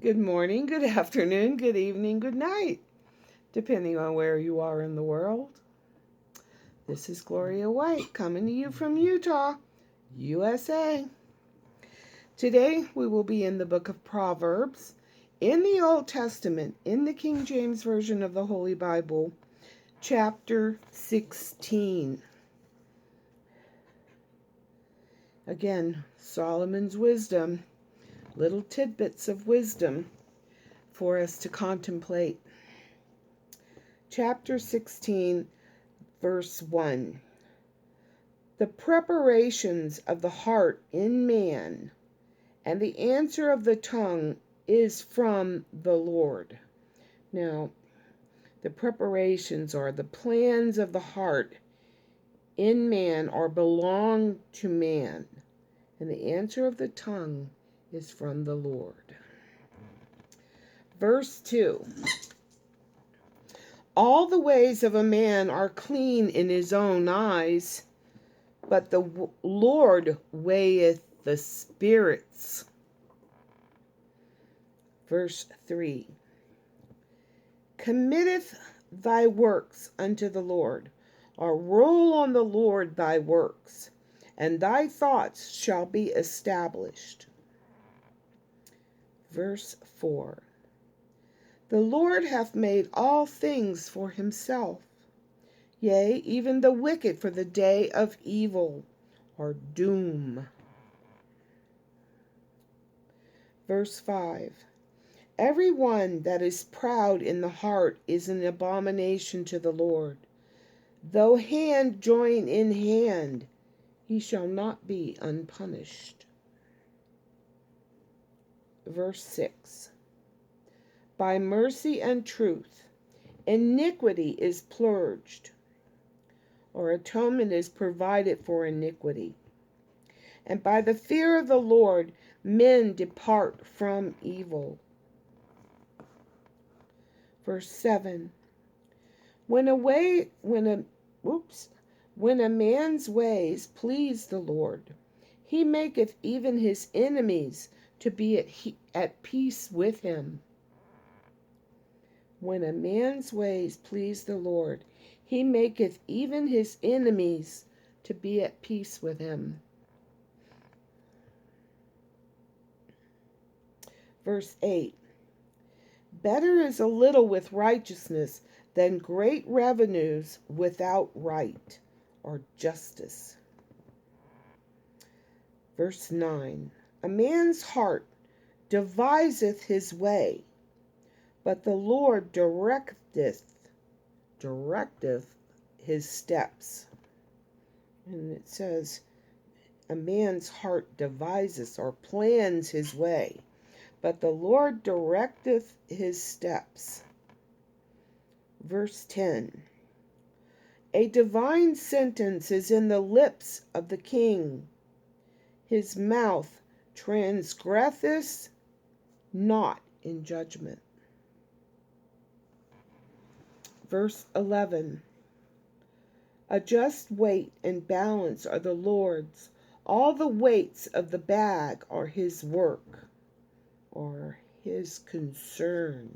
Good morning, good afternoon, good evening, good night, depending on where you are in the world. This is Gloria White coming to you from Utah, USA. Today we will be in the book of Proverbs in the Old Testament, in the King James Version of the Holy Bible, chapter 16. Again, Solomon's wisdom, little tidbits of wisdom for us to contemplate. Chapter 16, verse 1. The preparations of the heart in man, and the answer of the tongue is from the Lord. Now, the preparations or the plans of the heart in man or belong to man, and the answer of the tongue is from the Lord. Verse 2. All the ways of a man are clean in his own eyes, but the Lord weigheth the spirits. Verse 3. Committeth thy works unto the Lord, or roll on the Lord thy works, and thy thoughts shall be established. Verse 4. The Lord hath made all things for himself, yea, even the wicked for the day of evil, or doom. Verse 5. Every one that is proud in the heart is an abomination to the Lord. Though hand join in hand, he shall not be unpunished. Verse 6. By mercy and truth, iniquity is purged, or atonement is provided for iniquity. And by the fear of the Lord, men depart from evil. Verse 7. When a man's ways please the Lord, he maketh even his enemies to be at peace with him. When a man's ways please the Lord, he maketh even his enemies to be at peace with him. Verse 8. Better is a little with righteousness than great revenues without right or justice. Verse 9. A man's heart deviseth his way, but the Lord directeth his steps. And it says, a man's heart devises or plans his way, but the Lord directeth his steps. Verse 10. A divine sentence is in the lips of the king. His mouth transgresseth not in judgment. Verse 11. A just weight and balance are the Lord's. All the weights of the bag are his work, or his concern.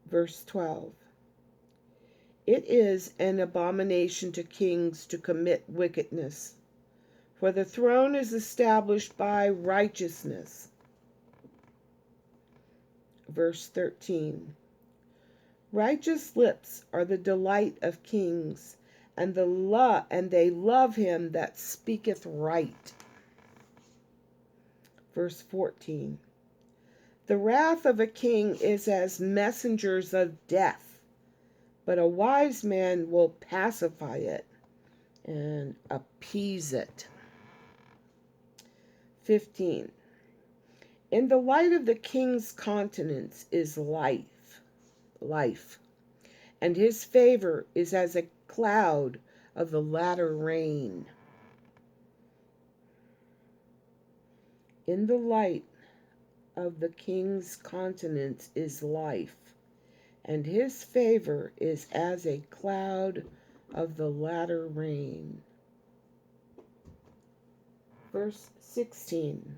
Verse 12. It is an abomination to kings to commit wickedness, for the throne is established by righteousness. Verse 13. Righteous lips are the delight of kings, and they love him that speaketh right. Verse 14. The wrath of a king is as messengers of death, but a wise man will pacify it and appease it. 15. In the light of the king's countenance is life, and his favor is as a cloud of the latter rain. In the light of the king's countenance is life, and his favor is as a cloud of the latter rain. Verse 16.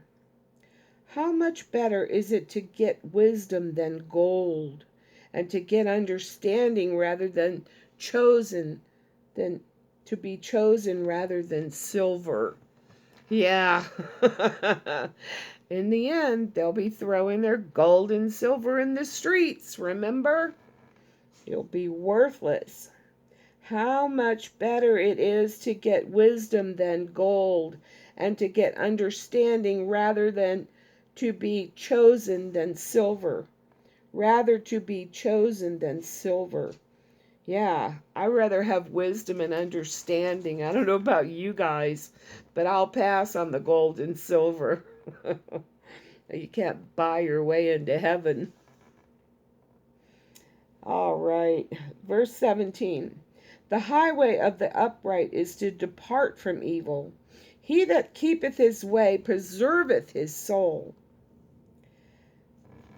How much better is it to get wisdom than gold, and to get understanding rather than chosen, than to be chosen rather than silver? Yeah. In the end, they'll be throwing their gold and silver in the streets, remember? It'll be worthless. How much better it is to get wisdom than gold, and to get understanding rather than to be chosen than silver. Rather to be chosen than silver. Yeah, I'd rather have wisdom and understanding. I don't know about you guys, but I'll pass on the gold and silver. You can't buy your way into heaven. All right, verse 17. The highway of the upright is to depart from evil. He that keepeth his way preserveth his soul.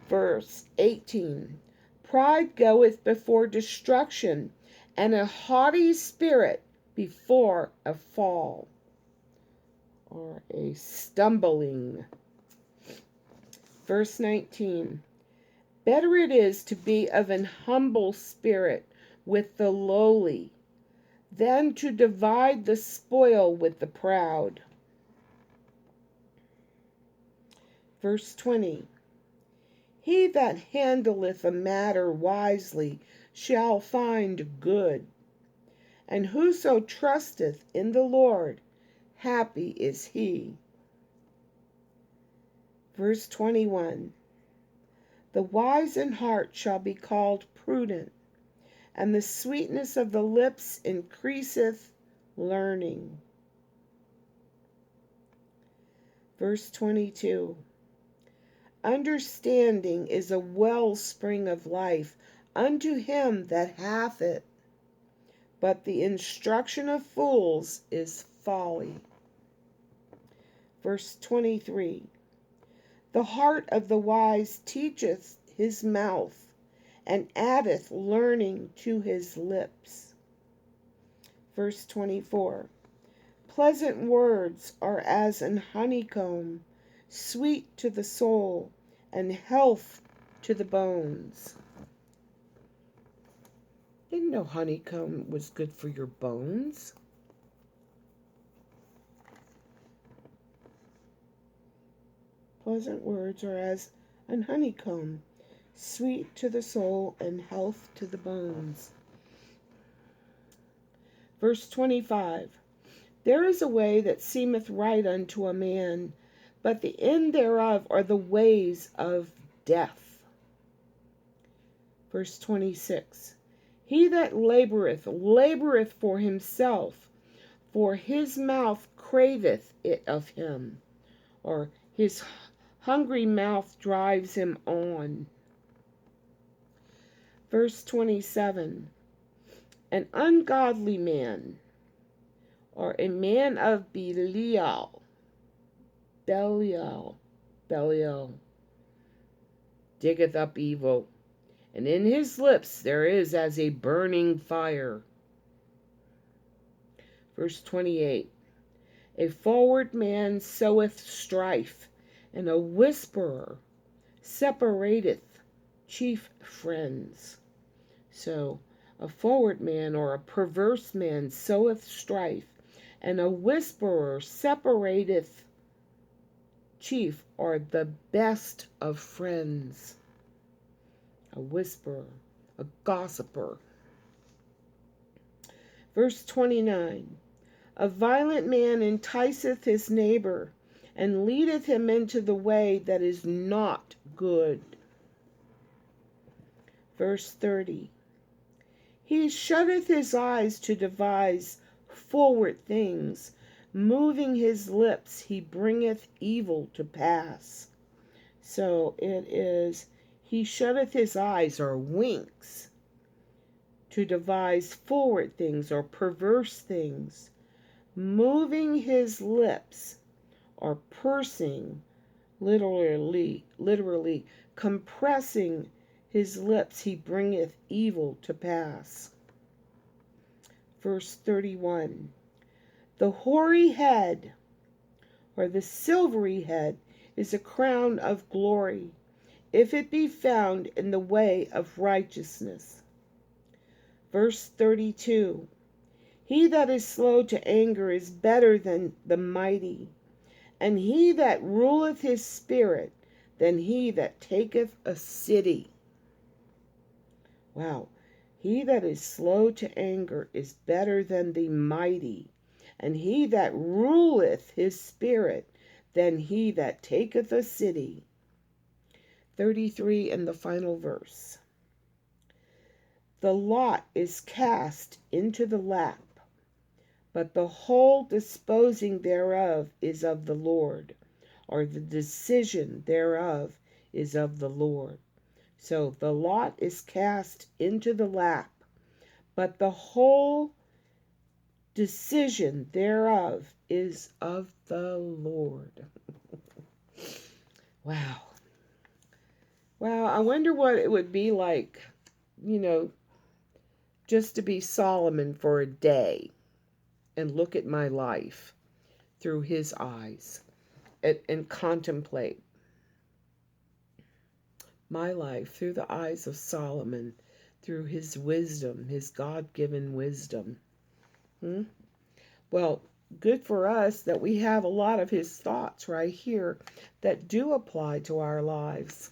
Verse 18. Pride goeth before destruction, and a haughty spirit before a fall, or a stumbling. Verse 19. Better it is to be of an humble spirit with the lowly, than to divide the spoil with the proud. Verse 20. He that handleth a matter wisely shall find good, and whoso trusteth in the Lord, happy is he. Verse 21. The wise in heart shall be called prudent, and the sweetness of the lips increaseth learning. Verse 22. Understanding is a wellspring of life unto him that hath it, but the instruction of fools is folly. Verse 23. The heart of the wise teacheth his mouth, and addeth learning to his lips. Verse 24. Pleasant words are as an honeycomb, sweet to the soul, and health to the bones. Didn't know honeycomb was good for your bones. Pleasant words are as an honeycomb, sweet to the soul, and health to the bones. Verse 25. There is a way that seemeth right unto a man, but the end thereof are the ways of death. Verse 26. He that laboureth, laboureth for himself, for his mouth craveth it of him, or his hungry mouth drives him on. Verse 27. An ungodly man, or a man of Belial, diggeth up evil, and in his lips there is as a burning fire. Verse 28. A forward man soweth strife, and a whisperer separateth chief friends. So, a forward man or a perverse man soweth strife, and a whisperer separateth chief or the best of friends. A whisperer, a gossiper. Verse 29. A violent man enticeth his neighbor, and leadeth him into the way that is not good. Verse 30. He shutteth his eyes to devise forward things, moving his lips he bringeth evil to pass. So it is, he shutteth his eyes, or winks, to devise forward things or perverse things, moving his lips, or pursing, literally compressing his lips, he bringeth evil to pass. Verse 31. The hoary head, or the silvery head, is a crown of glory, if it be found in the way of righteousness. Verse 32. He that is slow to anger is better than the mighty, and he that ruleth his spirit than he that taketh a city. Wow. He that is slow to anger is better than the mighty, and he that ruleth his spirit than he that taketh a city. 33 and the final verse. The lot is cast into the lap, but the whole disposing thereof is of the Lord, or the decision thereof is of the Lord. So the lot is cast into the lap, but the whole decision thereof is of the Lord. Wow. Wow, I wonder what it would be like, just to be Solomon for a day and look at my life through his eyes and contemplate my life through the eyes of Solomon, through his wisdom, his God-given wisdom. Well, good for us that we have a lot of his thoughts right here that do apply to our lives.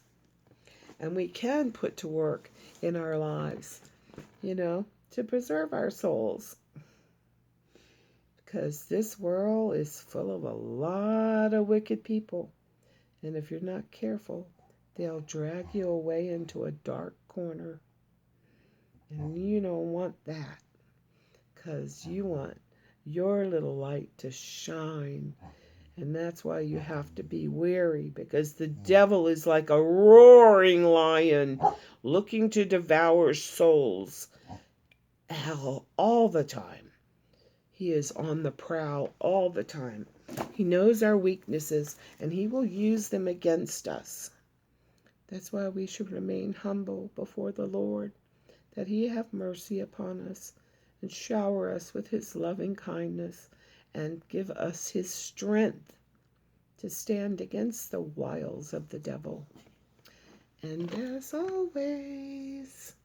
And we can put to work in our lives, to preserve our souls. Because this world is full of a lot of wicked people. And if you're not careful, they'll drag you away into a dark corner. And you don't want that. Because you want your little light to shine. And that's why you have to be wary, because the devil is like a roaring lion looking to devour souls all the time. He is on the prowl all the time. He knows our weaknesses, and he will use them against us. That's why we should remain humble before the Lord, that he have mercy upon us and shower us with his loving kindness and give us his strength to stand against the wiles of the devil. And as always,